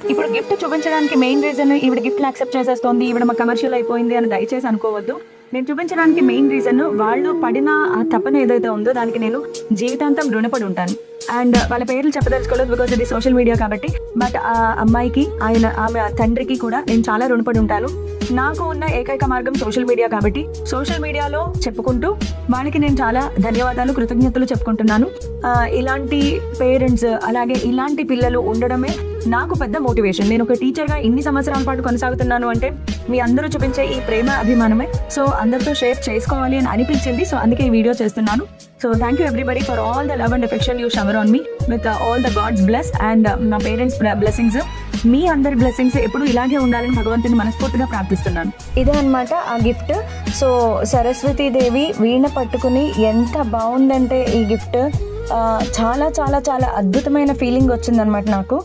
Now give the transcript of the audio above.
ఇప్పుడు గిఫ్ట్ చూపించడానికి main reason ఈవిడ గిఫ్ట్ యాక్సెప్ట్ చేసేస్తోంది, ఈవిడ మా కమర్షియల్ అయిపోయింది అని దయచేసి అనుకోవద్దు. నేను చూపించడానికి మెయిన్ రీజన్ వాళ్ళు పడిన ఆ తపన ఏదైతే ఉందో దానికి నేను జీవితాంతం రుణపడి ఉంటాను. అండ్ వాళ్ళ పేర్లు చెప్పదలుచుకోలేదు బికాజ్ ఇది సోషల్ మీడియా కాబట్టి. బట్ ఆ అమ్మాయికి ఆమె తండ్రికి కూడా నేను చాలా రుణపడి ఉంటాను. నాకు ఉన్న ఏకైక మార్గం సోషల్ మీడియా కాబట్టి సోషల్ మీడియాలో చెప్పుకుంటూ వాళ్ళకి నేను చాలా ధన్యవాదాలు, కృతజ్ఞతలు చెప్పుకుంటున్నాను. ఇలాంటి పేరెంట్స్ అలాగే ఇలాంటి పిల్లలు ఉండడమే నాకు పెద్ద మోటివేషన్. నేను ఒక టీచర్గా ఇన్ని సంవత్సరాల పాటు కొనసాగుతున్నాను అంటే మీ అందరూ చూపించే ఈ ప్రేమ అభిమానమే. సో అందరితో షేర్ చేసుకోవాలి అని అనిపించింది. సో అందుకే ఈ వీడియో చేస్తున్నాను. So thank you everybody for all the love and affection you shower on me with all the God's bless and నా పేరెంట్స్ బ్లెస్సింగ్స్. మీ అందరి బ్లెస్సింగ్స్ ఎప్పుడు ఇలాగే ఉండాలని భగవంతుని మనస్ఫూర్తిగా ప్రార్థిస్తున్నాను. ఇదే అన్నమాట ఆ గిఫ్ట్. సో సరస్వతీదేవి వీణ పట్టుకుని ఎంత బాగుందంటే ఈ గిఫ్ట్ చాలా చాలా చాలా అద్భుతమైన ఫీలింగ్ వచ్చిందనమాట నాకు.